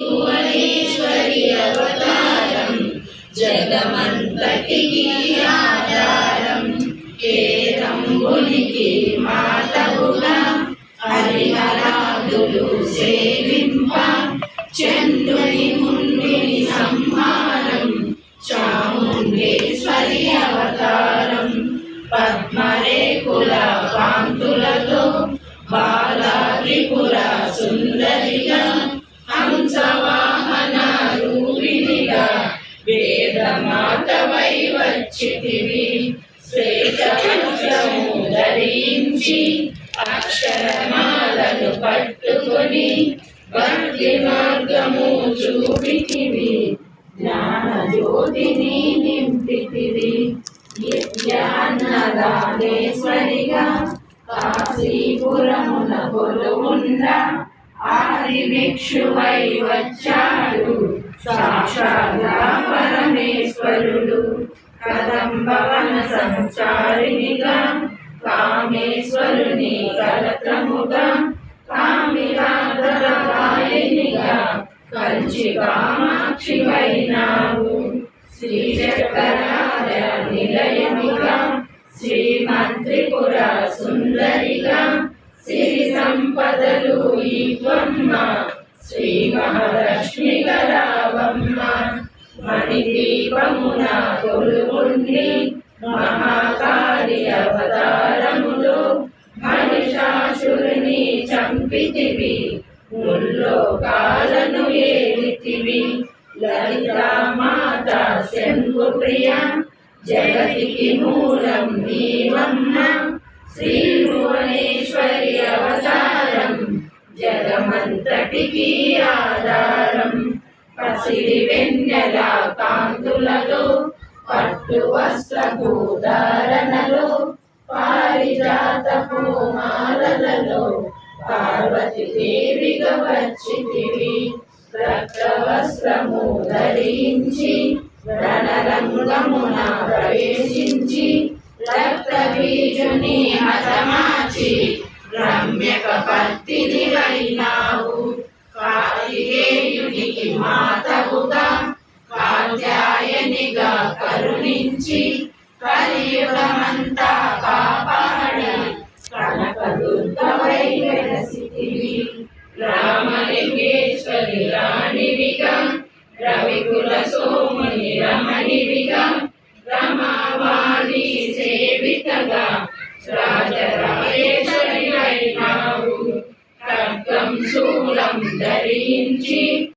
భువనేశ్వరి అవతారం జగమంతటికి ఆధారం కేరంబునికి మాతవుగా హరిహరాదులు సేవింప చంద్రుని ముందుని సంహారం చాముండేశ్వరి అవతారం పద్మరేకుల కాంతులతో బాలాత్రిపుర సుందరిగా హంసవాహన రూపిణిగా వేదమాతవై వచ్చితివి శ్వేతవస్త్రము ధరించి అక్షరమాలను పట్టుకొని భక్తి మార్గము చూపితివి జ్ఞాన జ్యోతిని నింపితివి నిత్యాన్నదానేశ్వరిగా కాశీపురమున కొలువున్న ఆది భిక్షువై వచ్చాడు సాక్షాత్ పరమేశ్వరుడు కదంబవన సంచారినిగా కామేశ్వరుని కలత్రముగా కామిరాధరాయనిగా కంచి కామాక్షివైనావు శ్రీచక్రాల నిలయముగా శ్రీమంత్రిపుర సుందరిగా సిరి సంపదలు ఇవ్వమ్మ శ్రీ మహాలక్ష్మి రావమ్మ మణిదీపమున కొలువుండి మహాకాళి అవతారములో మహిషాసురుని చంపితివి ముల్లోకాలను ఏలితివి లలితా మాత శంభుప్రియ జగతికి మూలం నీవమ్మ శ్రీ భువనేశ్వరి అవతారం జగమంతటికి ఆధారం పసిడి వెన్నెల కాంతులలో పట్టు వస్త్రపు ధారణలో పారిజాతపు మాలలలో పార్వతి దేవిగా వచ్చితివి రక్తవస్త్రము ధరించి రణరంగమున ప్రవేశించి రక్తబీజుని హతమాచి రమ్యక పత్తిని వైనావు కార్తికేయునికి మాతవుగా కాత్యాయనిగా కరుణించి కలియుగమంతా కాపాడి కనకదుర్గవై వెలసితివి రామలింగేశ్వరి రాణివిగా రవికుల సోముని రమణివిగా రమావాణి సేవితగా రాజరాజేశ్వరి అయినావు ఖడ్గం శూలం ధరించి